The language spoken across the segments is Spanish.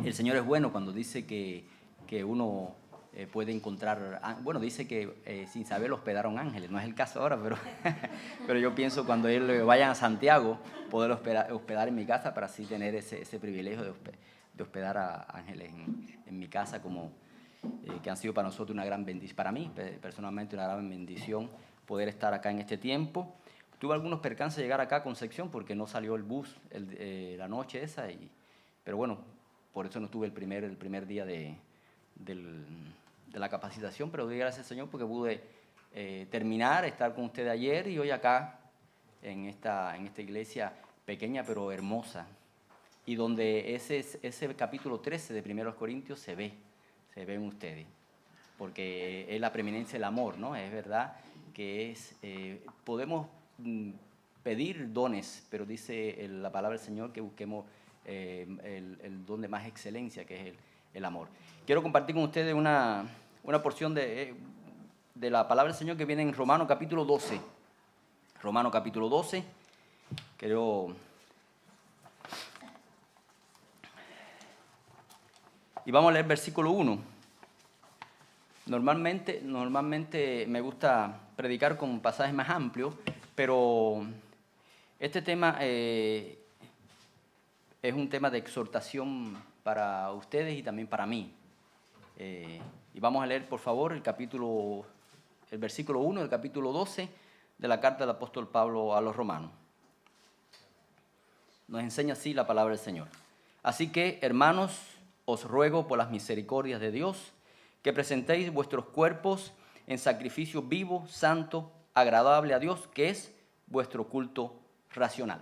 El Señor es bueno cuando dice que uno puede encontrar, bueno, dice que sin saber hospedaron ángeles, no es el caso ahora, pero yo pienso cuando ellos vayan a Santiago, poder hospedar en mi casa para así tener ese privilegio de hospedar a ángeles en mi casa, como que han sido para nosotros una gran bendición, para mí personalmente una gran bendición poder estar acá en este tiempo. Tuve algunos percances de llegar acá a Concepción porque no salió el bus la noche esa, pero bueno, por eso no tuve el primer día de la capacitación, pero doy gracias al Señor porque pude terminar, estar con ustedes ayer y hoy acá en esta iglesia pequeña pero hermosa, y donde ese capítulo 13 de 1 Corintios se ve en ustedes, porque es la preeminencia del amor, ¿no? Es verdad que podemos pedir dones, pero dice la palabra del Señor que busquemos el don de más excelencia, que es el amor. Quiero compartir con ustedes una porción de la palabra del Señor que viene en Romanos capítulo 12. Romanos capítulo 12. Y vamos a leer versículo 1. Normalmente me gusta predicar con pasajes más amplios, pero este tema es un tema de exhortación para ustedes y también para mí. Y vamos a leer, por favor, el versículo 1 del capítulo 12 de la carta del apóstol Pablo a los romanos. Nos enseña así la palabra del Señor. Así que, hermanos, os ruego por las misericordias de Dios que presentéis vuestros cuerpos en sacrificio vivo, santo, agradable a Dios, que es vuestro culto racional.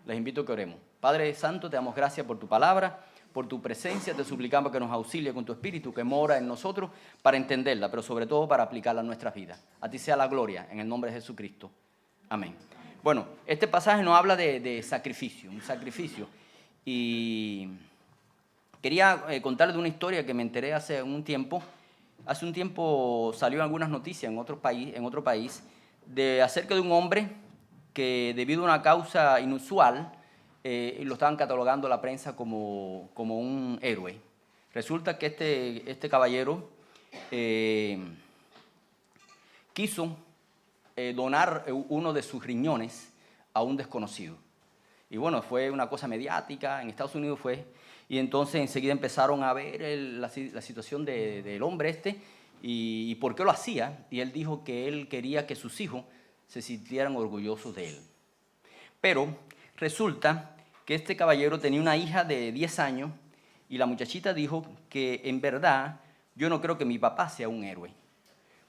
Les invito a que oremos. Padre Santo, te damos gracias por tu palabra, por tu presencia. Te suplicamos que nos auxilie con tu Espíritu que mora en nosotros para entenderla, pero sobre todo para aplicarla a nuestras vidas. A ti sea la gloria, en el nombre de Jesucristo. Amén. Bueno, este pasaje nos habla de sacrificio, un sacrificio. Y quería contarles de una historia que me enteré hace un tiempo. Hace un tiempo salió en algunas noticias en otro país acerca de un hombre que debido a una causa inusual lo estaban catalogando la prensa como un héroe. Resulta que este caballero quiso donar uno de sus riñones a un desconocido. Y bueno, fue una cosa mediática, en Estados Unidos fue, y entonces enseguida empezaron a ver la situación del hombre y por qué lo hacía. Y él dijo que él quería que sus hijos se sintieran orgullosos de él. Pero resulta que este caballero tenía una hija de 10 años y la muchachita dijo que en verdad yo no creo que mi papá sea un héroe.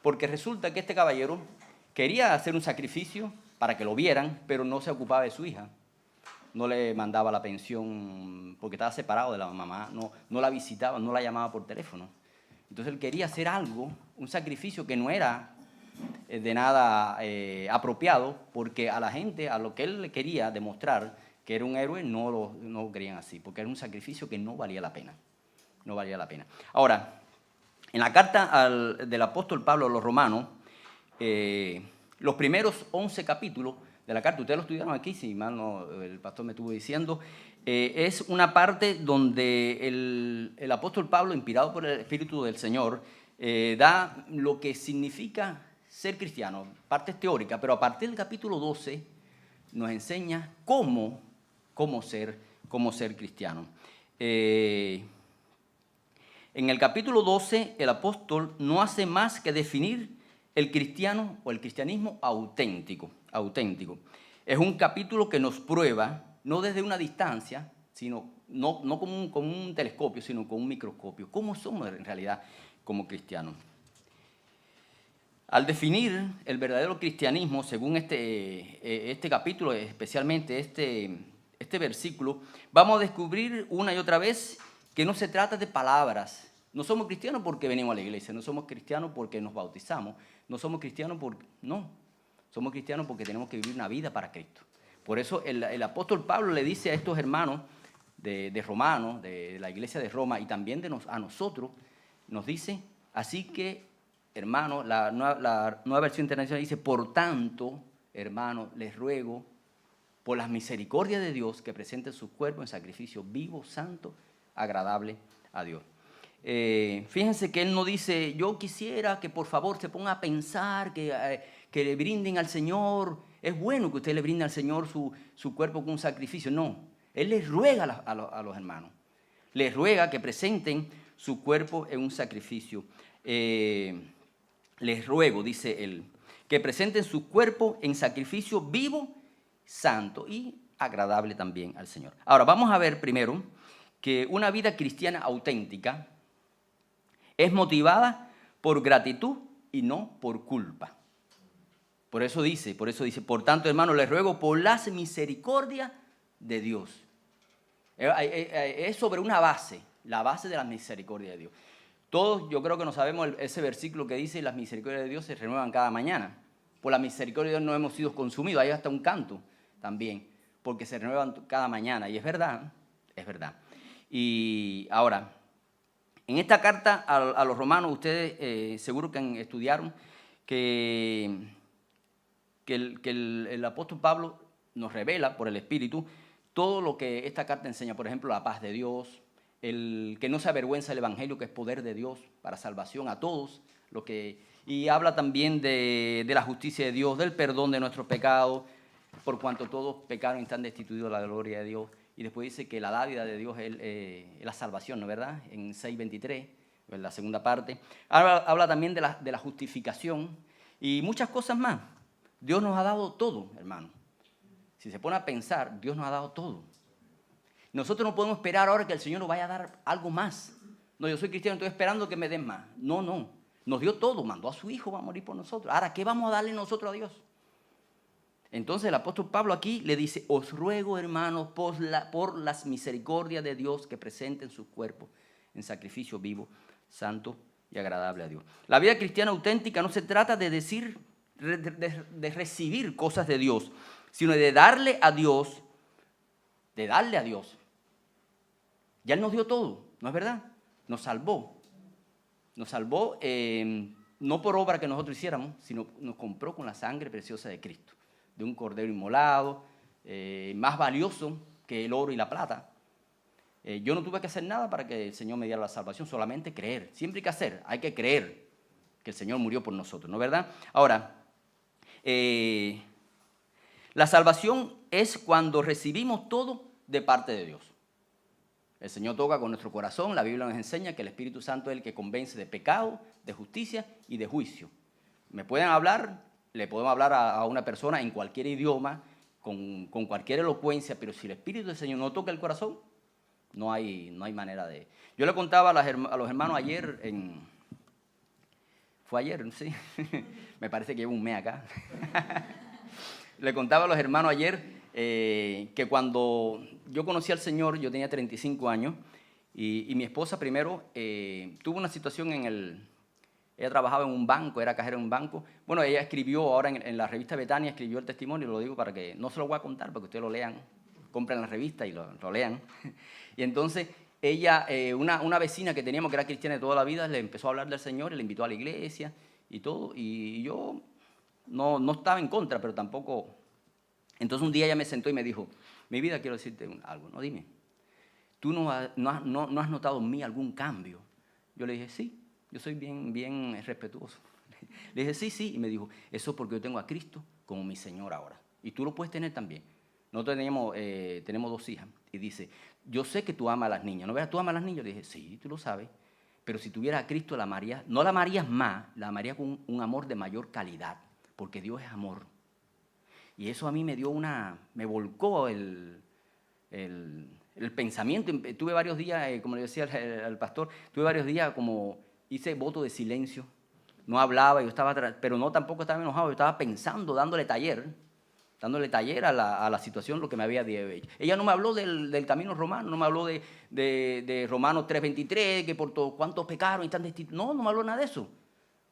Porque resulta que este caballero quería hacer un sacrificio para que lo vieran, pero no se ocupaba de su hija. No le mandaba la pensión porque estaba separado de la mamá, no la visitaba, no la llamaba por teléfono. Entonces él quería hacer algo, un sacrificio que no era de nada apropiado, porque a la gente, a lo que él le quería demostrar que era un héroe, no lo querían así, porque era un sacrificio que no valía la pena. No valía la pena. Ahora, en la carta del apóstol Pablo a los romanos, los primeros 11 capítulos de la carta, ustedes lo estudiaron aquí, si mal no, el pastor me estuvo diciendo, es una parte donde el apóstol Pablo, inspirado por el Espíritu del Señor, da lo que significa ser cristiano, partes teóricas, pero a partir del capítulo 12 nos enseña cómo ser cristiano. En el capítulo 12 el apóstol no hace más que definir el cristiano o el cristianismo auténtico. Es un capítulo que nos prueba, no desde una distancia, sino no con un telescopio, sino con un microscopio, cómo somos en realidad como cristianos. Al definir el verdadero cristianismo, según este capítulo, especialmente este versículo, vamos a descubrir una y otra vez que no se trata de palabras. No somos cristianos porque venimos a la iglesia, no somos cristianos porque nos bautizamos, no somos cristianos somos cristianos porque tenemos que vivir una vida para Cristo. Por eso el apóstol Pablo le dice a estos hermanos de Romanos, de la iglesia de Roma y también a nosotros, nos dice, así que, hermanos, la nueva versión internacional dice, por tanto, hermanos, les ruego por las misericordias de Dios que presenten su cuerpo en sacrificio vivo, santo, agradable a Dios. Fíjense que él no dice, yo quisiera que por favor se ponga a pensar, que le brinden al Señor. Es bueno que usted le brinde al Señor su cuerpo con un sacrificio. No, él les ruega a los hermanos. Les ruega que presenten su cuerpo en un sacrificio. Les ruego, dice él, que presenten su cuerpo en sacrificio vivo, santo y agradable también al Señor. Ahora, vamos a ver primero que una vida cristiana auténtica es motivada por gratitud y no por culpa. Por eso dice, por tanto, hermanos, les ruego por las misericordias de Dios. Es sobre una base, la base de la misericordia de Dios. Todos yo creo que no sabemos ese versículo que dice las misericordias de Dios se renuevan cada mañana. Por la misericordia de Dios no hemos sido consumidos. Hay hasta un canto también, porque se renuevan cada mañana. Y es verdad, es verdad. Y ahora, en esta carta a los romanos, ustedes seguro que estudiaron que el apóstol Pablo nos revela por el Espíritu todo lo que esta carta enseña. Por ejemplo, la paz de Dios, el que no se avergüenza el Evangelio, que es poder de Dios para salvación a todos. Y habla también de la justicia de Dios, del perdón de nuestros pecados, por cuanto todos pecaron y están destituidos de la gloria de Dios. Y después dice que la dádiva de Dios es la salvación, ¿no es verdad? En 6:23, en la segunda parte. Habla también de la justificación y muchas cosas más. Dios nos ha dado todo, hermano. Si se pone a pensar, Dios nos ha dado todo. Nosotros no podemos esperar ahora que el Señor nos vaya a dar algo más. No, yo soy cristiano, estoy esperando que me den más. No, no. Nos dio todo, mandó a su Hijo, va a morir por nosotros. Ahora, ¿qué vamos a darle nosotros a Dios? Entonces el apóstol Pablo aquí le dice, os ruego, hermanos, por las misericordias de Dios, que presenten sus cuerpos en sacrificio vivo, santo y agradable a Dios. La vida cristiana auténtica no se trata de decir, de recibir cosas de Dios, sino de darle a Dios, Ya Él nos dio todo, ¿no es verdad? Nos salvó. Nos salvó no por obra que nosotros hiciéramos, sino nos compró con la sangre preciosa de Cristo, de un cordero inmolado, más valioso que el oro y la plata. Yo no tuve que hacer nada para que el Señor me diera la salvación, solamente creer. Siempre hay que creer que el Señor murió por nosotros, ¿no es verdad? Ahora, la salvación es cuando recibimos todo de parte de Dios. El Señor toca con nuestro corazón. La Biblia nos enseña que el Espíritu Santo es el que convence de pecado, de justicia y de juicio. Le podemos hablar a una persona en cualquier idioma, con cualquier elocuencia, pero si el Espíritu del Señor no toca el corazón, no hay manera de... Yo le contaba a los hermanos ayer, fue ayer, sí, me parece que llevo un mes acá. Le contaba a los hermanos ayer que cuando yo conocí al Señor, yo tenía 35 años, y mi esposa primero tuvo una situación ella trabajaba en un banco, era cajera en un banco. Bueno, ella escribió ahora en la revista Betania, escribió el testimonio, lo digo para que no se lo voy a contar, para que ustedes lo lean, compren la revista y lo lean. Y entonces ella, una vecina que teníamos que era cristiana de toda la vida, le empezó a hablar del Señor y le invitó a la iglesia y todo, y yo no estaba en contra, pero tampoco... Entonces un día ella me sentó y me dijo, mi vida, quiero decirte algo, no, dime, ¿tú no has notado en mí algún cambio? Yo le dije, sí, yo soy bien respetuoso. Le dije, sí, y me dijo, eso es porque yo tengo a Cristo como mi Señor ahora, y tú lo puedes tener también. Nosotros tenemos 2 hijas, y dice, yo sé que tú amas a las niñas, ¿no ves? ¿Tú amas a las niñas? Le dije, sí, tú lo sabes, pero si tuvieras a Cristo, no la amarías más, la amarías con un amor de mayor calidad, porque Dios es amor. Y eso a mí me volcó el pensamiento. Tuve varios días, como le decía al pastor, tuve varios días como hice voto de silencio. No hablaba, pero tampoco estaba enojado, yo estaba pensando, dándole taller a la situación, lo que me había dicho. Ella no me habló del camino romano, no me habló de Romanos 3:23, que por todos cuantos pecaron y están destituidos. No me habló nada de eso.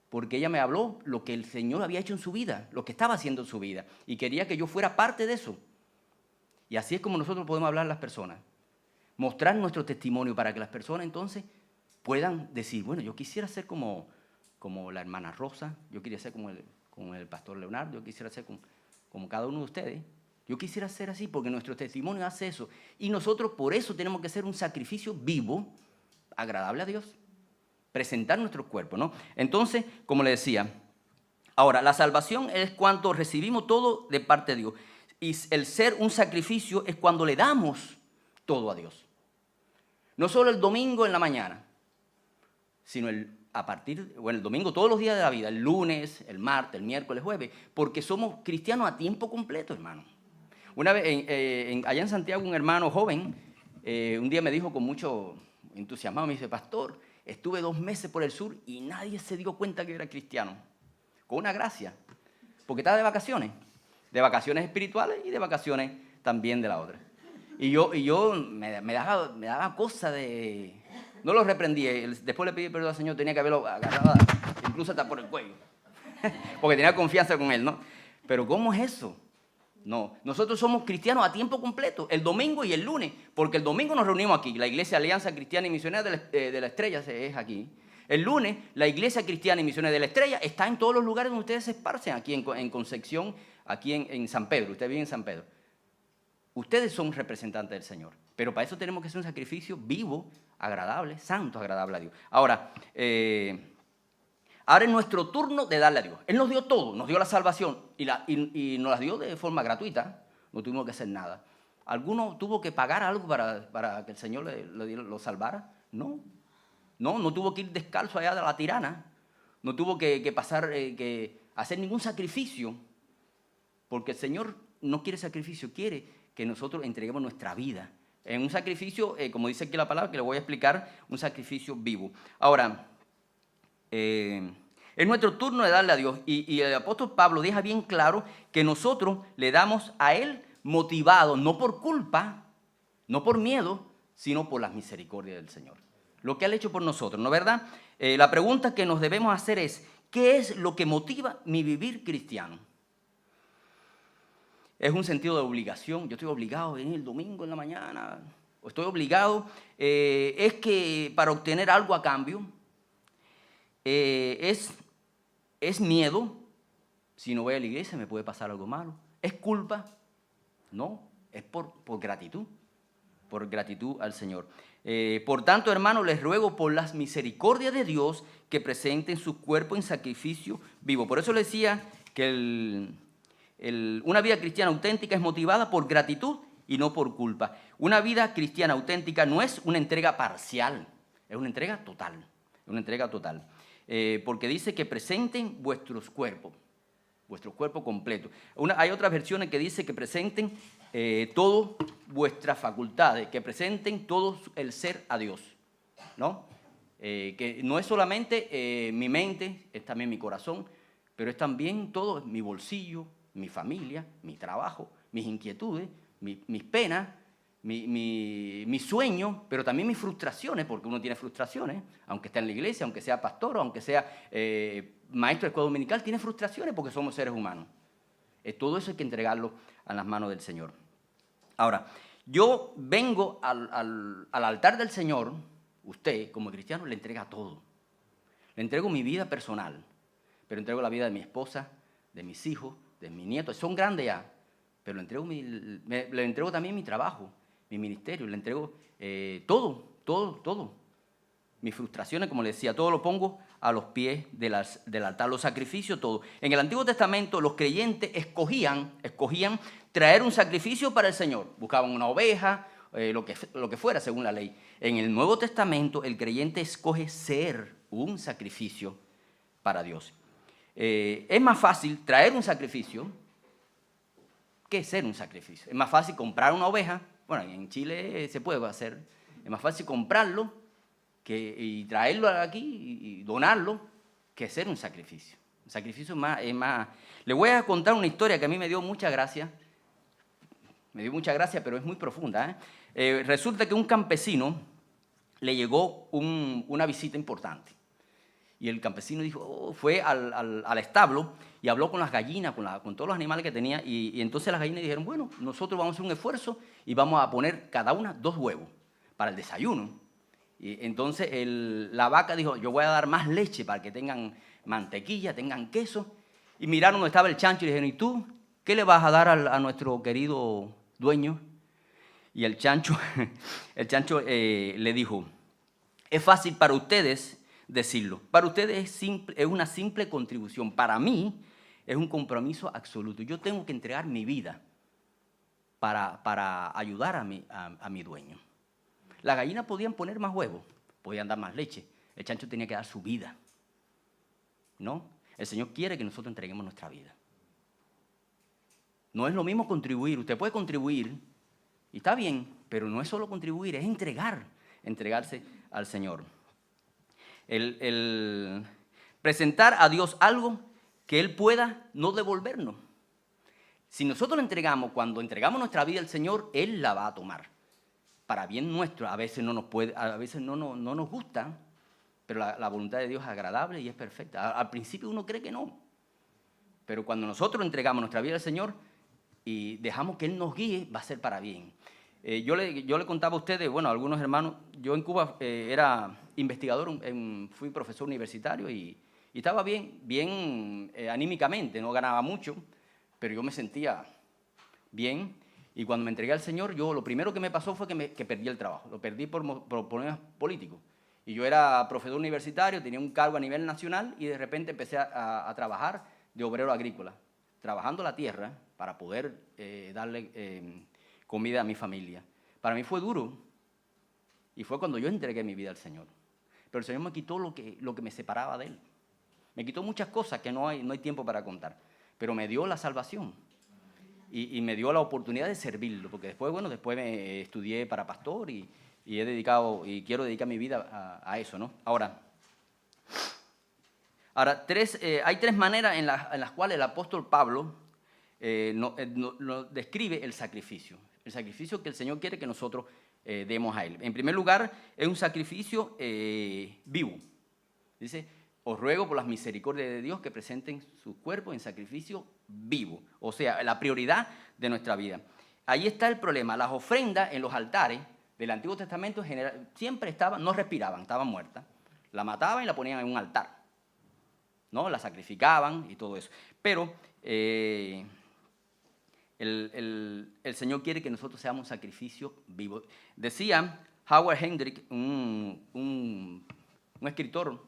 Porque ella me habló lo que el Señor había hecho en su vida, lo que estaba haciendo en su vida, y quería que yo fuera parte de eso. Y así es como nosotros podemos hablar a las personas, mostrar nuestro testimonio para que las personas entonces puedan decir, bueno, yo quisiera ser como la hermana Rosa, yo quería ser como el pastor Leonardo, yo quisiera ser como cada uno de ustedes, Yo quisiera ser así porque nuestro testimonio hace eso. Y nosotros por eso tenemos que ser un sacrificio vivo, agradable a Dios. Presentar nuestro cuerpo, ¿no? Entonces, como le decía, ahora, la salvación es cuando recibimos todo de parte de Dios. Y el ser un sacrificio es cuando le damos todo a Dios. No solo el domingo en la mañana, sino el domingo todos los días de la vida, el lunes, el martes, el miércoles, jueves, porque somos cristianos a tiempo completo, hermano. Una vez, allá en Santiago, un hermano joven, un día me dijo con mucho entusiasmo, me dice, pastor, estuve 2 meses por el sur y nadie se dio cuenta que yo era cristiano. Con una gracia, porque estaba de vacaciones espirituales y de vacaciones también de la otra. Y yo me daba cosa de... No lo reprendí, después le pedí perdón al Señor, tenía que haberlo agarrado, incluso hasta por el cuello, porque tenía confianza con Él, ¿no? Pero ¿cómo es eso? No, nosotros somos cristianos a tiempo completo, el domingo y el lunes, porque el domingo nos reunimos aquí, la Iglesia Alianza Cristiana y Misionera de la Estrella es aquí. El lunes, la Iglesia Cristiana y Misionera de la Estrella está en todos los lugares donde ustedes se esparcen, aquí en Concepción, aquí en San Pedro, usted vive en San Pedro. Ustedes son representantes del Señor, pero para eso tenemos que hacer un sacrificio vivo, agradable, santo, agradable a Dios. Ahora es nuestro turno de darle a Dios. Él nos dio todo, nos dio la salvación y nos la dio de forma gratuita, no tuvimos que hacer nada. ¿Alguno tuvo que pagar algo para que el Señor lo salvara? No tuvo que ir descalzo allá de la tirana, no tuvo que hacer ningún sacrificio, porque el Señor no quiere sacrificio, quiere que nosotros entreguemos nuestra vida en un sacrificio, como dice aquí la palabra, que le voy a explicar, un sacrificio vivo. Ahora, es nuestro turno de darle a Dios, y el apóstol Pablo deja bien claro que nosotros le damos a Él motivados, no por culpa, no por miedo, sino por las misericordias del Señor. Lo que Él ha hecho por nosotros, ¿no es verdad? La pregunta que nos debemos hacer es, ¿qué es lo que motiva mi vivir cristiano? Es un sentido de obligación. Yo estoy obligado a venir el domingo en la mañana. O estoy obligado. Es que para obtener algo a cambio. Es miedo. Si no voy a la iglesia me puede pasar algo malo. ¿Es culpa? No, es por gratitud. Por gratitud al Señor. Por tanto, hermanos, les ruego por las misericordias de Dios que presenten su cuerpo en sacrificio vivo. Por eso les decía que una vida cristiana auténtica es motivada por gratitud y no por culpa. Una vida cristiana auténtica no es una entrega parcial, es una entrega total. Porque dice que presenten vuestros cuerpos, vuestro cuerpo completo. Hay otras versiones que dice que presenten todas vuestras facultades, que presenten todo el ser a Dios, ¿no? Que no es solamente mi mente, es también mi corazón, pero es también todo, mi bolsillo, mi familia, mi trabajo, mis inquietudes, mis penas, mi sueño, pero también mis frustraciones, porque uno tiene frustraciones, aunque esté en la iglesia, aunque sea pastor, aunque sea maestro de escuela dominical, tiene frustraciones porque somos seres humanos. Todo eso hay que entregarlo a las manos del Señor. Ahora, yo vengo al altar del Señor, usted como cristiano le entrega todo. Le entrego mi vida personal, pero entrego la vida de mi esposa, de mis hijos, de mis nietos, son grandes ya, pero le entrego también mi trabajo, mi ministerio, le entrego todo. Mis frustraciones, como le decía, todo lo pongo a los pies del altar, los sacrificios, todo. En el Antiguo Testamento los creyentes escogían traer un sacrificio para el Señor. Buscaban una oveja, lo que fuera según la ley. En el Nuevo Testamento el creyente escoge ser un sacrificio para Dios. Es más fácil traer un sacrificio que ser un sacrificio. Es más fácil comprar una oveja. Bueno, en Chile se puede hacer. Es más fácil comprarlo y traerlo aquí y donarlo que ser un sacrificio. Un sacrificio es más... Le voy a contar una historia que a mí me dio mucha gracia. Pero es muy profunda. Resulta que un campesino le llegó una visita importante. Y el campesino fue al establo y habló con las gallinas, con todos los animales que tenía. Y entonces las gallinas dijeron, bueno, nosotros vamos a hacer un esfuerzo y vamos a poner cada una 2 huevos para el desayuno. Y entonces la vaca dijo, yo voy a dar más leche para que tengan mantequilla, tengan queso. Y miraron donde estaba el chancho y dijeron, ¿y tú ¿qué le vas a dar a nuestro querido dueño? Y el chancho, le dijo, es fácil para ustedes decirlo. Para ustedes es una simple contribución. Para mí es un compromiso absoluto. Yo tengo que entregar mi vida para ayudar a mi dueño. Las gallinas podían poner más huevos, podían dar más leche. El chancho tenía que dar su vida. ¿No? El Señor quiere que nosotros entreguemos nuestra vida. No es lo mismo contribuir. Usted puede contribuir, y está bien, pero no es solo contribuir, es entregarse al Señor. El presentar a Dios algo que Él pueda no devolvernos. Si nosotros le entregamos, cuando entregamos nuestra vida al Señor, Él la va a tomar. Para bien nuestro, a veces no nos gusta, pero la voluntad de Dios es agradable y es perfecta. Al principio uno cree que no, pero cuando nosotros entregamos nuestra vida al Señor y dejamos que Él nos guíe, va a ser para bien. Yo le contaba a ustedes, bueno, a algunos hermanos, yo en Cuba era investigador, fui profesor universitario y estaba bien anímicamente, no ganaba mucho, pero yo me sentía bien. Y cuando me entregué al Señor, lo primero que me pasó fue que perdí el trabajo. Lo perdí por problemas políticos. Y yo era profesor universitario, tenía un cargo a nivel nacional y de repente empecé a trabajar de obrero agrícola, trabajando la tierra para poder darle comida a mi familia. Para mí fue duro y fue cuando yo entregué mi vida al Señor. Pero el Señor me quitó lo que me separaba de Él. Me quitó muchas cosas que no hay tiempo para contar, pero me dio la salvación y me dio la oportunidad de servirlo, porque después me estudié para pastor y quiero dedicar mi vida a eso, ¿no? Ahora, hay tres maneras en las cuales el apóstol Pablo nos describe el sacrificio que el Señor quiere que nosotros demos a Él. En primer lugar, es un sacrificio vivo. Dice, os ruego por las misericordias de Dios que presenten sus cuerpos en sacrificio vivo, o sea, la prioridad de nuestra vida. Ahí está el problema. Las ofrendas en los altares del Antiguo Testamento siempre no respiraban, estaban muertas. La mataban y la ponían en un altar, ¿no? La sacrificaban y todo eso. Pero el Señor quiere que nosotros seamos un sacrificio vivo. Decía Howard Hendrick, un escritor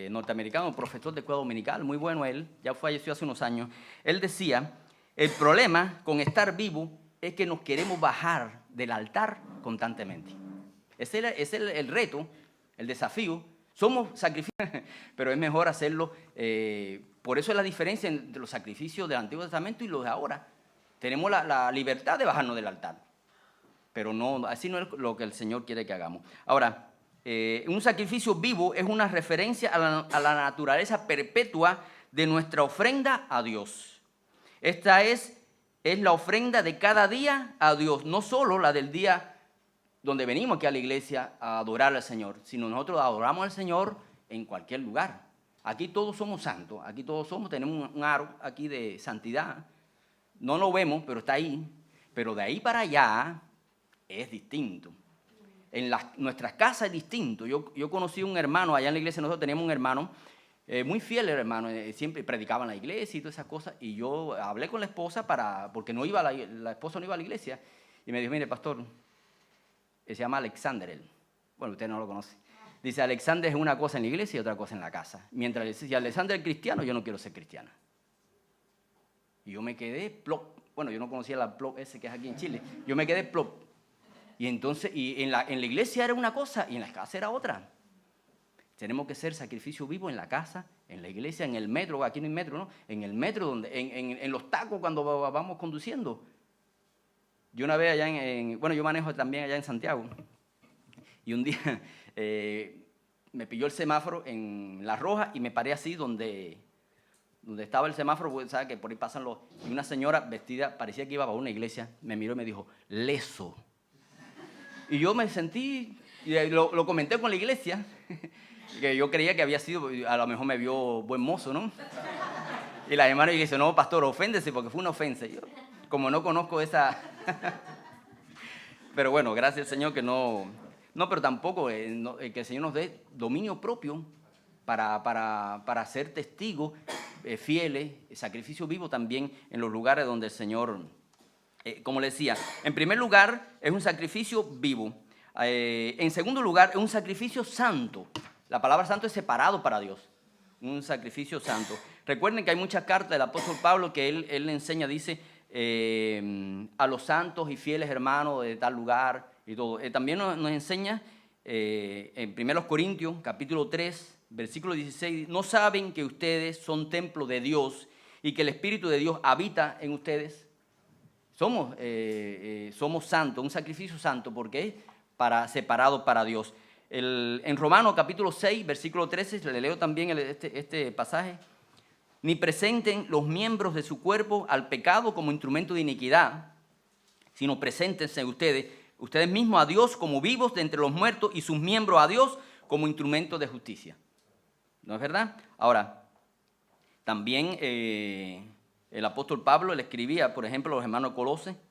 norteamericano, profesor de escuela dominical, muy bueno él, ya falleció hace unos años. Él decía, el problema con estar vivo es que nos queremos bajar del altar constantemente. Ese es el reto, el desafío. Somos sacrificios, pero es mejor hacerlo. Por eso es la diferencia entre los sacrificios del Antiguo Testamento y los de ahora. Tenemos la libertad de bajarnos del altar, pero no, así no es lo que el Señor quiere que hagamos. Ahora, un sacrificio vivo es una referencia a la naturaleza perpetua de nuestra ofrenda a Dios. Esta es la ofrenda de cada día a Dios, no solo la del día donde venimos aquí a la iglesia a adorar al Señor, sino nosotros adoramos al Señor en cualquier lugar. Aquí todos somos santos, aquí todos tenemos un aro aquí de santidad. No lo vemos, pero está ahí. Pero de ahí para allá es distinto. En nuestras casas es distinto. Yo conocí un hermano allá en la iglesia, nosotros teníamos un hermano, muy fiel el hermano, siempre predicaba en la iglesia y todas esas cosas. Y yo hablé con la esposa porque la esposa no iba a la iglesia. Y me dijo, mire, pastor, se llama Alexander él. Bueno, usted no lo conoce. Dice, Alexander es una cosa en la iglesia y otra cosa en la casa. Mientras si Alexander es cristiano, yo no quiero ser cristiana. Y yo me quedé plop. Bueno, yo no conocía la plop ese que es aquí en Chile. Yo me quedé plop. Y entonces, en la iglesia era una cosa y en la casa era otra. Tenemos que ser sacrificio vivo en la casa, en la iglesia, en el metro. Aquí no hay metro, ¿no? En el metro, en los tacos cuando vamos conduciendo. Yo una vez yo manejo también allá en Santiago. Y un día me pilló el semáforo en la roja y me paré así donde estaba el semáforo, porque sabe que por ahí pasan y una señora vestida, parecía que iba a una iglesia, me miró y me dijo, leso. Y yo me sentí, y lo comenté con la iglesia, que yo creía que había sido, a lo mejor me vio buen mozo, ¿no? Y la hermana dice, no, pastor, oféndese porque fue una ofensa. Y yo, como no conozco esa... Pero bueno, gracias al Señor que no, pero tampoco que el Señor nos dé dominio propio para ser testigos fieles, sacrificio vivo también en los lugares donde el Señor, como le decía, en primer lugar es un sacrificio vivo. En segundo lugar es un sacrificio santo. La palabra santo es separado para Dios, un sacrificio santo. Recuerden que hay muchas cartas del apóstol Pablo que él enseña, dice, a los santos y fieles hermanos de tal lugar y todo. También nos enseña en 1 Corintios, capítulo 3, versículo 16, ¿no saben que ustedes son templo de Dios y que el Espíritu de Dios habita en ustedes? Somos santos, un sacrificio santo, porque es separado para Dios. En Romanos capítulo 6, versículo 13, le leo también este pasaje. Ni presenten los miembros de su cuerpo al pecado como instrumento de iniquidad, sino preséntense ustedes mismos a Dios como vivos de entre los muertos y sus miembros a Dios como instrumentos de justicia. ¿No es verdad? Ahora, también el apóstol Pablo le escribía, por ejemplo, a los hermanos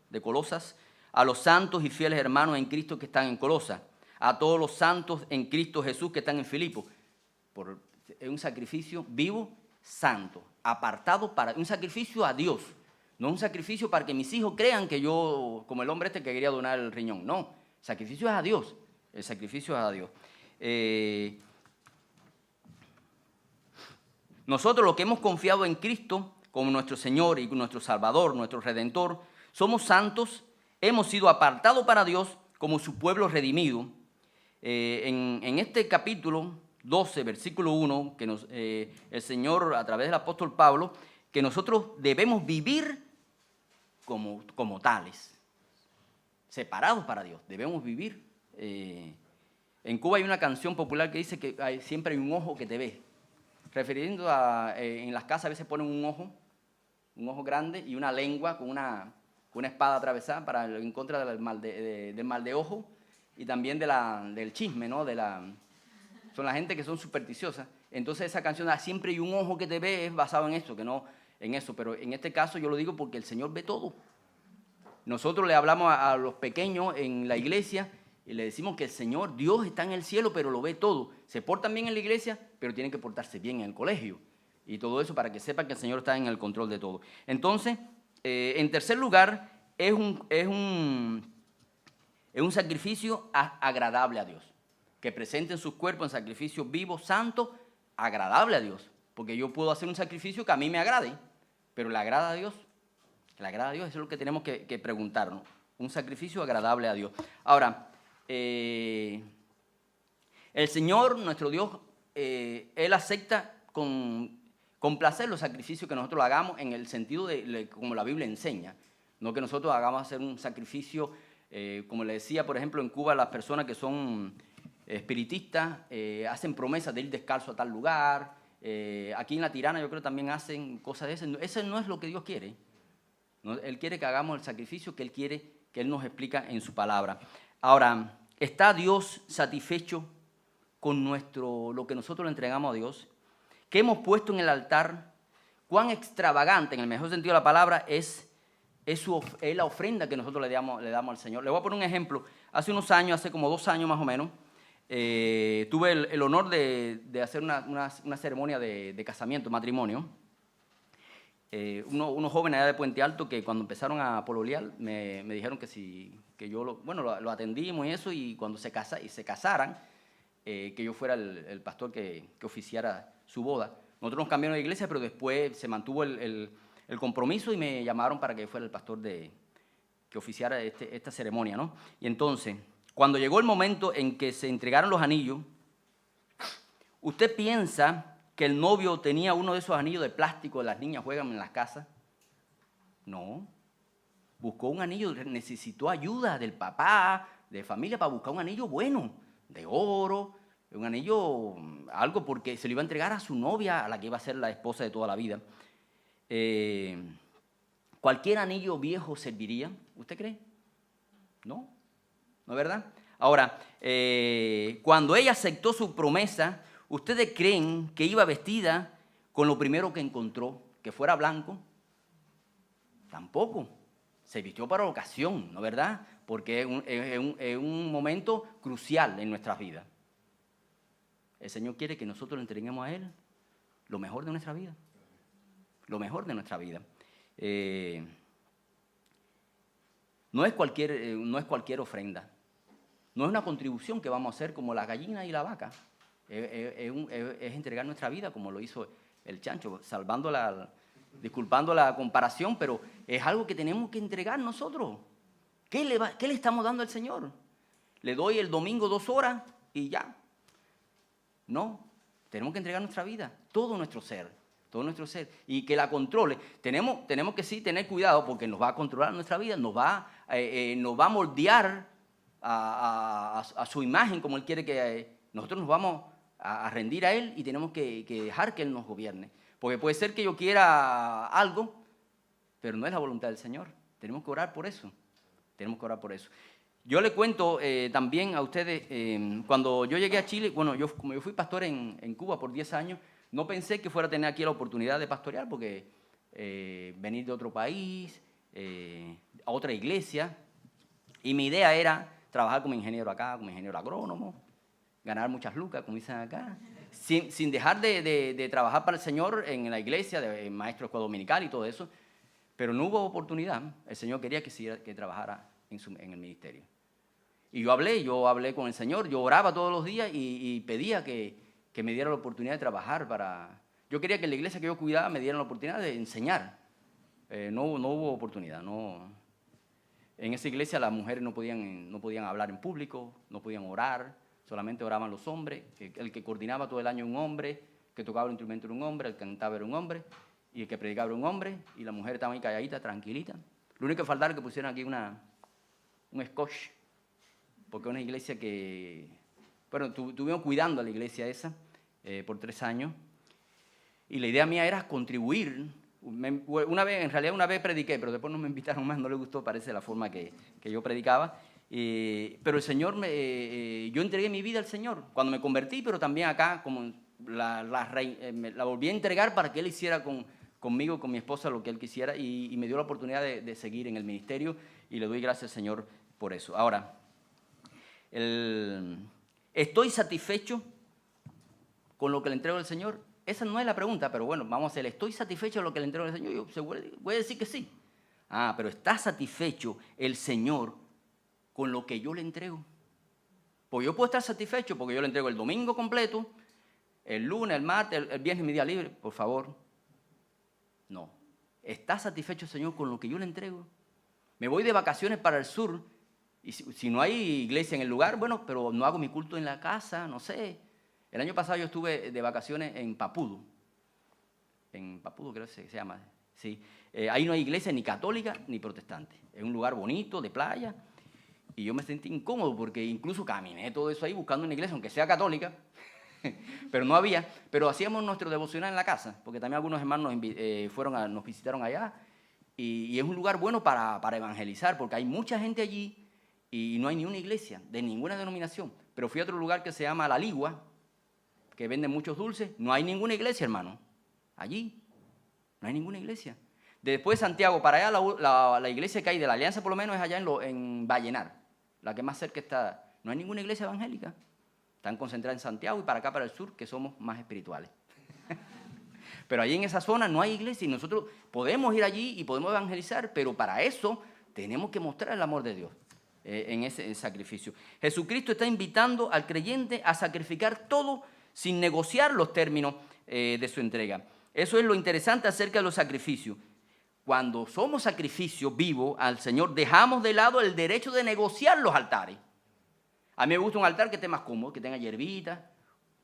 de Colosas, a los santos y fieles hermanos en Cristo que están en Colosas, a todos los santos en Cristo Jesús que están en Filipo. Es un sacrificio vivo, santo, apartado para un sacrificio a Dios. No un sacrificio para que mis hijos crean que yo, como el hombre que quería donar el riñón. No, el sacrificio es a Dios. El sacrificio es a Dios. Nosotros los que hemos confiado en Cristo como nuestro Señor y nuestro Salvador, nuestro Redentor, somos santos, hemos sido apartados para Dios como su pueblo redimido. En este capítulo 12, versículo 1, que el Señor, a través del apóstol Pablo, que nosotros debemos vivir como tales, separados para Dios, debemos vivir. En Cuba hay una canción popular que dice que siempre hay un ojo que te ve, refiriendo a, en las casas a veces ponen un ojo grande y una lengua con una espada atravesada en contra del mal de ojo y también del chisme, ¿no? Son la gente que son supersticiosas. Entonces esa canción, siempre hay un ojo que te ve, es basado en eso, que no en eso. Pero en este caso yo lo digo porque el Señor ve todo. Nosotros le hablamos a los pequeños en la iglesia y le decimos que el Señor, Dios está en el cielo, pero lo ve todo. Se portan bien en la iglesia, pero tienen que portarse bien en el colegio. Y todo eso para que sepan que el Señor está en el control de todo. Entonces, en tercer lugar, es un sacrificio agradable a Dios. Que presenten sus cuerpos en sacrificio vivo, santo, agradable a Dios. Porque yo puedo hacer un sacrificio que a mí me agrade, pero ¿le agrada a Dios? ¿Le agrada a Dios? Eso es lo que tenemos que preguntarnos. Un sacrificio agradable a Dios. Ahora, el Señor, nuestro Dios, Él acepta con placer los sacrificios que nosotros hagamos en el sentido de como la Biblia enseña. No que nosotros hagamos hacer un sacrificio, como le decía, por ejemplo, en Cuba las personas que son espiritistas hacen promesas de ir descalzo a tal lugar. Aquí en La Tirana yo creo también hacen cosas de esas. Ese no es lo que Dios quiere. ¿No? Él quiere que hagamos el sacrificio que Él quiere, que Él nos explica en su palabra. Ahora, ¿está Dios satisfecho con lo que nosotros le entregamos a Dios? ¿Qué hemos puesto en el altar? ¿Cuán extravagante, en el mejor sentido de la palabra, es la ofrenda que nosotros le damos al Señor? Le voy a poner un ejemplo. Hace unos años, hace como 2 años más o menos, tuve el honor de hacer una ceremonia de casamiento, matrimonio. Unos jóvenes allá de Puente Alto que cuando empezaron a pololear me dijeron que yo lo atendimos y eso, y cuando se casaran, que yo fuera el pastor que oficiara su boda. Nosotros nos cambiaron de iglesia, pero después se mantuvo el compromiso y me llamaron para que fuera el pastor que oficiara esta ceremonia, ¿no? Y entonces, cuando llegó el momento en que se entregaron los anillos, ¿usted piensa que el novio tenía uno de esos anillos de plástico que las niñas juegan en las casas? No. Buscó un anillo, necesitó ayuda del papá, de familia, para buscar un anillo bueno, de oro, un anillo, algo, porque se lo iba a entregar a su novia, a la que iba a ser la esposa de toda la vida. ¿Cualquier anillo viejo serviría? ¿Usted cree? No. ¿No es verdad? Ahora, cuando ella aceptó su promesa, ¿ustedes creen que iba vestida con lo primero que encontró, que fuera blanco? Tampoco. Se vistió para la ocasión, ¿no es verdad? Porque es un momento crucial en nuestras vidas. El Señor quiere que nosotros le entreguemos a Él lo mejor de nuestra vida. lo mejor de nuestra vida. No es cualquier ofrenda. No es una contribución que vamos a hacer como la gallina y la vaca. Es entregar nuestra vida como lo hizo el chancho, disculpando la comparación, pero es algo que tenemos que entregar nosotros. ¿Qué le estamos dando al Señor? ¿Le doy el domingo 2 horas y ya? No, tenemos que entregar nuestra vida, todo nuestro ser, y que la controle. Tenemos que sí tener cuidado porque nos va a controlar nuestra vida, nos va a moldear a su imagen como Él quiere que nosotros nos vamos a rendir a Él y tenemos que dejar que Él nos gobierne. Porque puede ser que yo quiera algo, pero no es la voluntad del Señor. Tenemos que orar por eso. Yo le cuento también a ustedes, cuando yo llegué a Chile, bueno, como yo fui pastor en Cuba por 10 años, no pensé que fuera a tener aquí la oportunidad de pastorear, porque venir de otro país, a otra iglesia, y mi idea era trabajar como ingeniero acá, como ingeniero agrónomo, ganar muchas lucas, como dicen acá, sin dejar de trabajar para el Señor en la iglesia, de maestro de escuela dominical y todo eso, pero no hubo oportunidad. El Señor quería que trabajara en el ministerio. Y yo hablé con el Señor, yo oraba todos los días y pedía que me diera la oportunidad de trabajar Yo quería que la iglesia que yo cuidaba me diera la oportunidad de enseñar. No hubo oportunidad, no. En esa iglesia las mujeres no podían hablar en público, no podían orar, solamente oraban los hombres. El que coordinaba todo el año un hombre, el que tocaba el instrumento era un hombre, el que cantaba era un hombre, y el que predicaba era un hombre, y las mujeres estaban ahí calladitas, tranquilitas. Lo único que faltaba era que pusieran aquí un scotch, porque es una iglesia que, bueno, estuvimos cuidando a la iglesia esa por 3 años, y la idea mía era contribuir. Una vez prediqué, pero después no me invitaron más, no les gustó, parece, la forma que yo predicaba. Pero el Señor, yo entregué mi vida al Señor cuando me convertí, pero también acá como la volví a entregar para que Él hiciera conmigo, con mi esposa, lo que Él quisiera, y me dio la oportunidad de seguir en el ministerio, y le doy gracias al Señor por eso. Ahora, ¿estoy satisfecho con lo que le entrego al Señor? Esa no es la pregunta, pero bueno, vamos a hacer, ¿estoy satisfecho de lo que le entrego al Señor? Yo voy a decir que sí. Pero ¿está satisfecho el Señor con lo que yo le entrego? Pues yo puedo estar satisfecho porque yo le entrego el domingo completo, el lunes, el martes, el viernes mi día libre, por favor. No. ¿Está satisfecho el Señor con lo que yo le entrego? Me voy de vacaciones para el sur y si no hay iglesia en el lugar, bueno, pero no hago mi culto en la casa, no sé. El año pasado yo estuve de vacaciones en Papudo. En Papudo creo que se llama. Sí. Ahí no hay iglesia ni católica ni protestante. Es un lugar bonito, de playa. Y yo me sentí incómodo porque incluso caminé todo eso ahí buscando una iglesia, aunque sea católica. Pero no había. Pero hacíamos nuestro devocional en la casa, porque también algunos hermanos nos visitaron allá. Y es un lugar bueno para evangelizar, porque hay mucha gente allí y no hay ni una iglesia de ninguna denominación. Pero fui a otro lugar que se llama La Ligua, que venden muchos dulces. No hay ninguna iglesia, hermano. Allí no hay ninguna iglesia. Después de Santiago para allá, la iglesia que hay de la Alianza por lo menos es allá en Vallenar, la que más cerca está. No hay ninguna iglesia evangélica. Están concentradas en Santiago y para acá, para el sur, que somos más espirituales. Pero allí en esa zona no hay iglesia y nosotros podemos ir allí y podemos evangelizar, pero para eso tenemos que mostrar el amor de Dios en ese sacrificio. Jesucristo está invitando al creyente a sacrificar todo sin negociar los términos de su entrega. Eso es lo interesante acerca de los sacrificios. Cuando somos sacrificio vivo al Señor, dejamos de lado el derecho de negociar los altares. A mí me gusta un altar que esté más cómodo, que tenga hierbitas,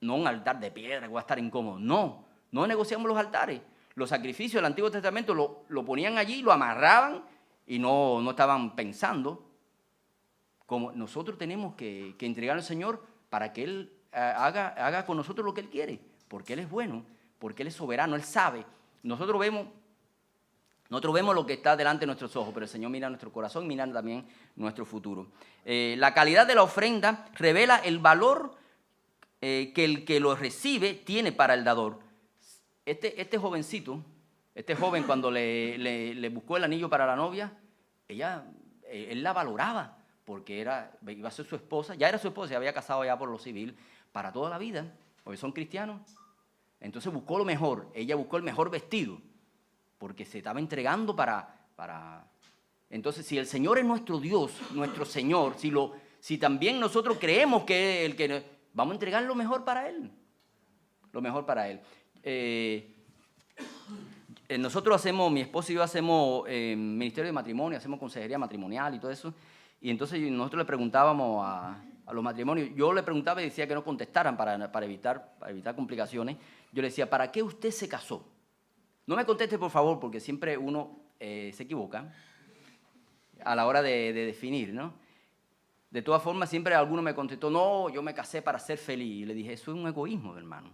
no un altar de piedra que va a estar incómodo. No negociamos los altares. Los sacrificios del Antiguo Testamento lo ponían allí, lo amarraban y no estaban pensando. Como nosotros tenemos que entregar al Señor para que Él haga con nosotros lo que Él quiere, porque Él es bueno, porque Él es soberano, Él sabe. Nosotros vemos lo que está delante de nuestros ojos, pero el Señor mira nuestro corazón, mira también nuestro futuro. La calidad de la ofrenda revela el valor que el que lo recibe tiene para el dador. Este joven cuando le buscó el anillo para la novia, él la valoraba, porque iba a ser su esposa, ya era su esposa, se había casado ya por lo civil, para toda la vida, porque son cristianos. Entonces buscó lo mejor, ella buscó el mejor vestido, porque se estaba entregando para... Entonces, si el Señor es nuestro Dios, nuestro Señor, si también nosotros creemos que el que vamos a entregar lo mejor para Él, lo mejor para Él. Nosotros hacemos, mi esposo y yo hacemos ministerio de matrimonio, hacemos consejería matrimonial y todo eso, y entonces nosotros le preguntábamos a los matrimonios, yo le preguntaba y decía que no contestaran para evitar complicaciones. Yo le decía, ¿para qué usted se casó? No me conteste, por favor, porque siempre uno se equivoca a la hora de definir, ¿no? De todas formas, siempre alguno me contestó, no, yo me casé para ser feliz. Y le dije, eso es un egoísmo, hermano.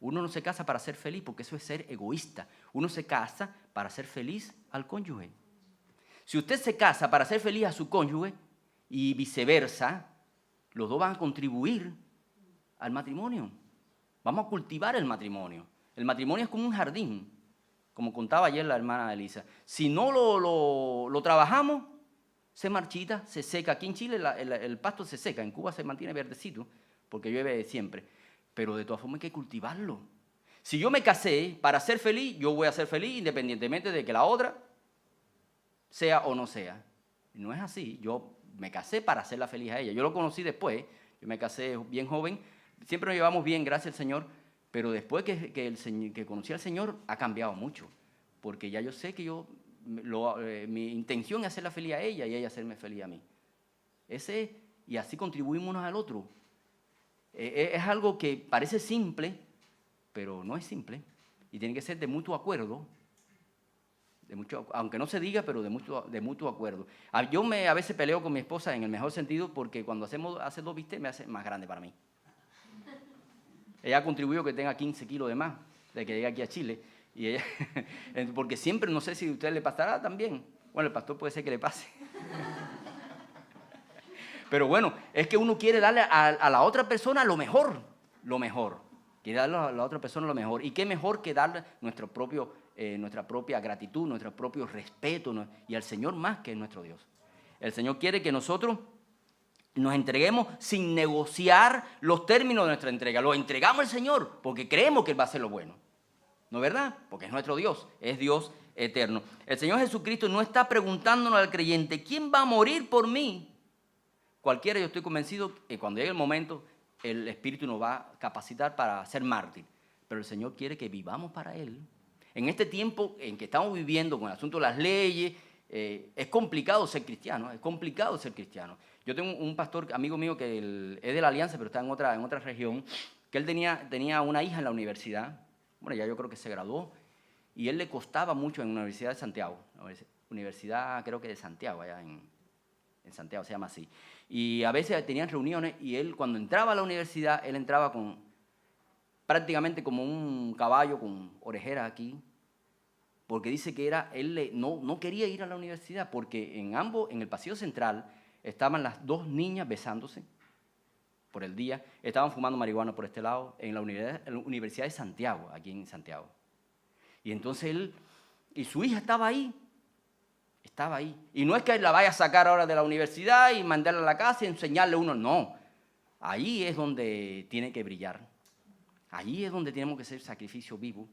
Uno no se casa para ser feliz, porque eso es ser egoísta. Uno se casa para ser feliz al cónyuge. Si usted se casa para ser feliz a su cónyuge y viceversa, los dos van a contribuir al matrimonio. Vamos a cultivar el matrimonio. El matrimonio es como un jardín, como contaba ayer la hermana Elisa. Si no lo trabajamos, se marchita, se seca. Aquí en Chile el pasto se seca, en Cuba se mantiene verdecito, porque llueve siempre. Pero de todas formas hay que cultivarlo. Si yo me casé para ser feliz, yo voy a ser feliz independientemente de que la otra sea o no sea. No es así. Yo me casé para hacerla feliz a ella. Yo lo conocí después. Yo me casé bien joven. Siempre nos llevamos bien, gracias al Señor. Pero después que conocí al Señor, ha cambiado mucho. Porque ya yo sé que mi intención es hacerla feliz a ella y ella hacerme feliz a mí. Y así contribuimos unos al otro. Es algo que parece simple, pero no es simple. Y tiene que ser de mutuo acuerdo. Aunque no se diga, pero de mutuo acuerdo. Yo a veces peleo con mi esposa en el mejor sentido, porque cuando hace 2 bistecs me hace más grande para mí. Ella ha contribuido que tenga 15 kilos de más de que llegue aquí a Chile. Y ella, porque siempre, no sé si a usted le pasará también. Bueno, el pastor puede ser que le pase. Pero bueno, es que uno quiere darle a la otra persona lo mejor. Quiere darle a la otra persona lo mejor. ¿Y qué mejor que darle nuestra propia gratitud, nuestro propio respeto y al Señor más que nuestro Dios? El Señor quiere que nosotros nos entreguemos sin negociar los términos de nuestra entrega. Lo entregamos al Señor porque creemos que Él va a hacer lo bueno. ¿No es verdad? Porque es nuestro Dios, es Dios eterno. El Señor Jesucristo no está preguntándonos al creyente, ¿quién va a morir por mí? Cualquiera, yo estoy convencido que cuando llegue el momento, el Espíritu nos va a capacitar para ser mártir. Pero el Señor quiere que vivamos para Él. En este tiempo en que estamos viviendo con el asunto de las leyes, es complicado ser cristiano, Yo tengo un pastor, amigo mío, que es de la Alianza, pero está en otra región, que él tenía una hija en la universidad. Bueno, ya yo creo que se graduó. Y él le costaba mucho en la Universidad de Santiago. Universidad, creo que de Santiago, allá en Santiago se llama así. Y a veces tenían reuniones y él, cuando entraba a la universidad, él entraba prácticamente como un caballo con orejeras aquí, porque dice que él no quería ir a la universidad, porque en el pasillo central, estaban las 2 niñas besándose por el día, estaban fumando marihuana por este lado, en la Universidad de Santiago, aquí en Santiago. Y entonces y su hija estaba ahí. Y no es que la vaya a sacar ahora de la universidad y mandarla a la casa y enseñarle uno, no. Ahí es donde tiene que brillar. Allí es donde tenemos que hacer sacrificio vivo,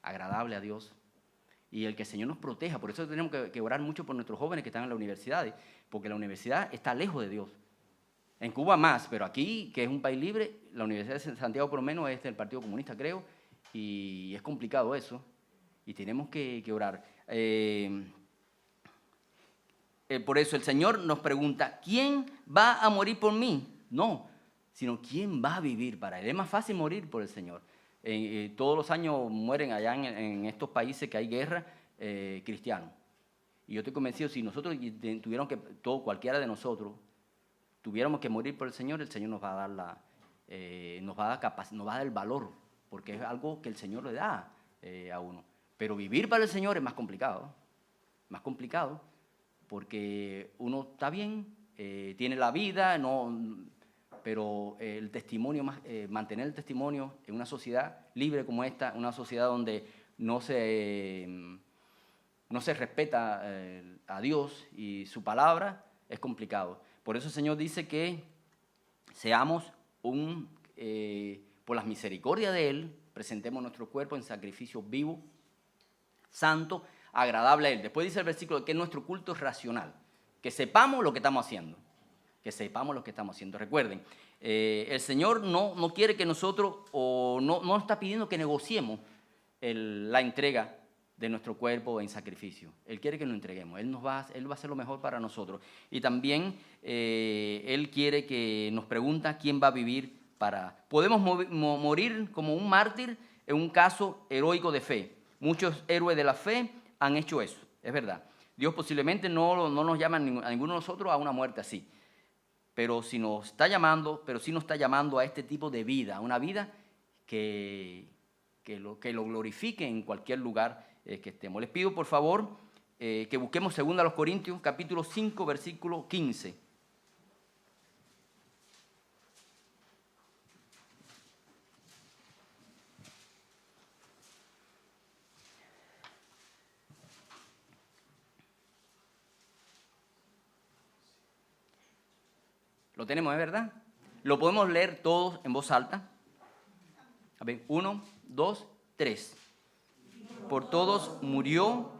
agradable a Dios. Y el que el Señor nos proteja. Por eso tenemos que orar mucho por nuestros jóvenes que están en las universidades, porque la universidad está lejos de Dios. En Cuba más, pero aquí, que es un país libre, la Universidad de Santiago por lo menos es del Partido Comunista, creo, y es complicado eso. Y tenemos que orar. Por eso el Señor nos pregunta, ¿quién va a morir por mí? No, sino ¿quién va a vivir para Él? Es más fácil morir por el Señor. Todos los años mueren allá en estos países que hay guerra cristianos. Y yo estoy convencido, si nosotros cualquiera de nosotros, tuviéramos que morir por el Señor nos va a dar nos va a dar el valor, porque es algo que el Señor le da a uno. Pero vivir para el Señor es más complicado, porque uno está bien, tiene la vida, pero el testimonio, mantener el testimonio en una sociedad libre como esta, una sociedad donde no se respeta a Dios y su palabra, es complicado. Por eso el Señor dice que seamos por las misericordias de Él, presentemos nuestro cuerpo en sacrificio vivo, santo, agradable a Él. Después dice el versículo que es nuestro culto racional, que sepamos lo que estamos haciendo, que sepamos lo que estamos haciendo. Recuerden, el Señor no quiere que nosotros, o no está pidiendo que negociemos la entrega de nuestro cuerpo en sacrificio. Él quiere que lo entreguemos, Él va a hacer lo mejor para nosotros. Y también Él quiere que nos pregunta quién va a vivir Podemos morir como un mártir en un caso heroico de fe. Muchos héroes de la fe han hecho eso, es verdad. Dios posiblemente no nos llama a ninguno de nosotros a una muerte así. Pero sí nos está llamando a este tipo de vida, una vida que lo glorifique en cualquier lugar que estemos. Les pido, por favor, que busquemos 2 Corintios, capítulo 5, versículo 15. Lo tenemos, ¿es verdad? Lo podemos leer todos en voz alta. A ver, 1, 2, 3. Por todos murió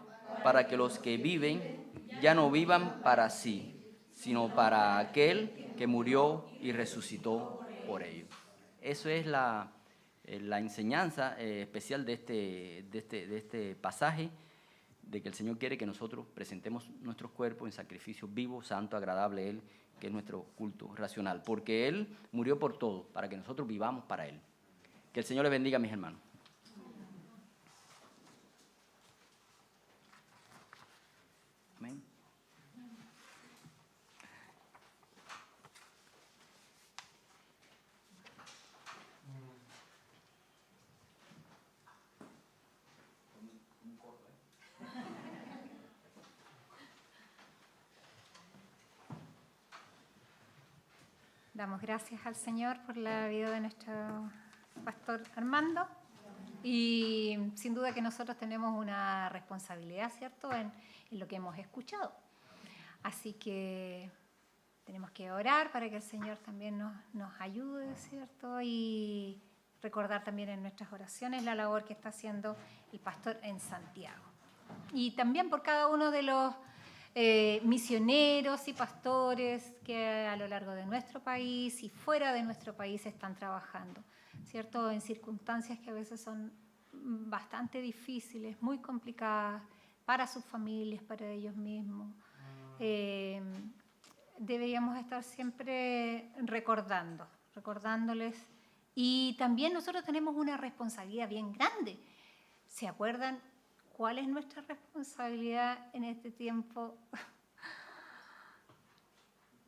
para que los que viven ya no vivan para sí, sino para aquel que murió y resucitó por ellos. Eso es la enseñanza especial de este pasaje, de que el Señor quiere que nosotros presentemos nuestros cuerpos en sacrificio vivo, santo, agradable a Él, que es nuestro culto racional, porque Él murió por todo, para que nosotros vivamos para Él. Que el Señor les bendiga, mis hermanos. Amén. Damos gracias al Señor por la vida de nuestro pastor Armando, y sin duda que nosotros tenemos una responsabilidad, ¿cierto?, en lo que hemos escuchado. Así que tenemos que orar para que el Señor también nos ayude, ¿cierto?, y recordar también en nuestras oraciones la labor que está haciendo el pastor en Santiago. Y también por cada uno de los misioneros y pastores que a lo largo de nuestro país y fuera de nuestro país están trabajando, ¿cierto?, en circunstancias que a veces son bastante difíciles, muy complicadas para sus familias, para ellos mismos. Deberíamos estar siempre recordándoles, y también nosotros tenemos una responsabilidad bien grande. ¿Se acuerdan cuál es nuestra responsabilidad en este tiempo?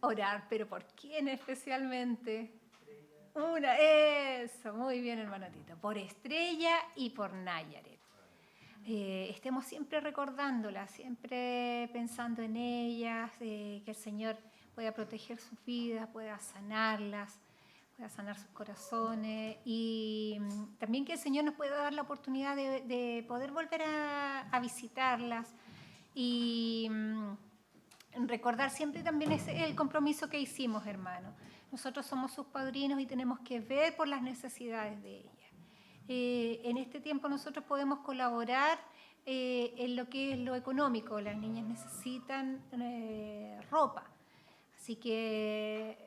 Orar, pero ¿por quién especialmente? Eso, muy bien, hermano Tito. Por Estrella y por Nayaret. Estemos siempre recordándolas, siempre pensando en ellas, que el Señor pueda proteger sus vidas, pueda sanarlas, pueda sanar sus corazones, y también que el Señor nos pueda dar la oportunidad de poder volver a visitarlas, y recordar siempre también el compromiso que hicimos, hermano. Nosotros somos sus padrinos y tenemos que ver por las necesidades de ellas. En este tiempo nosotros podemos colaborar en lo que es lo económico. Las niñas necesitan ropa, así que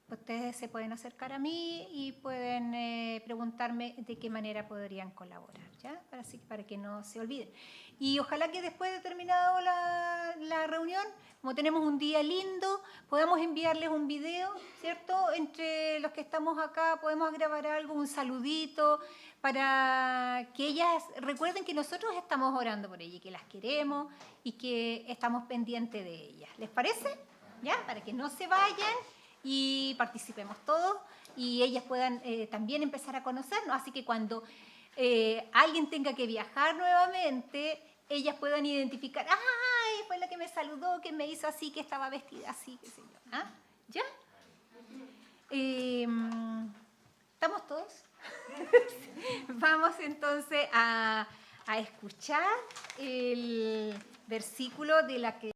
ustedes se pueden acercar a mí y pueden preguntarme de qué manera podrían colaborar, ¿ya? Para que no se olviden. Y ojalá que después de terminado la reunión, como tenemos un día lindo, podamos enviarles un video, ¿cierto? Entre los que estamos acá podemos grabar algo, un saludito, para que ellas recuerden que nosotros estamos orando por ellas, que las queremos y que estamos pendientes de ellas. ¿Les parece? ¿Ya? Para que no se vayan y participemos todos y ellas puedan también empezar a conocernos. Así que cuando alguien tenga que viajar nuevamente, ellas puedan identificar, ¡ay! Fue la que me saludó, que me hizo así, que estaba vestida así, qué sé yo. ¿Ah? ¿Ya? ¿Estamos todos? Vamos entonces a escuchar el versículo de la que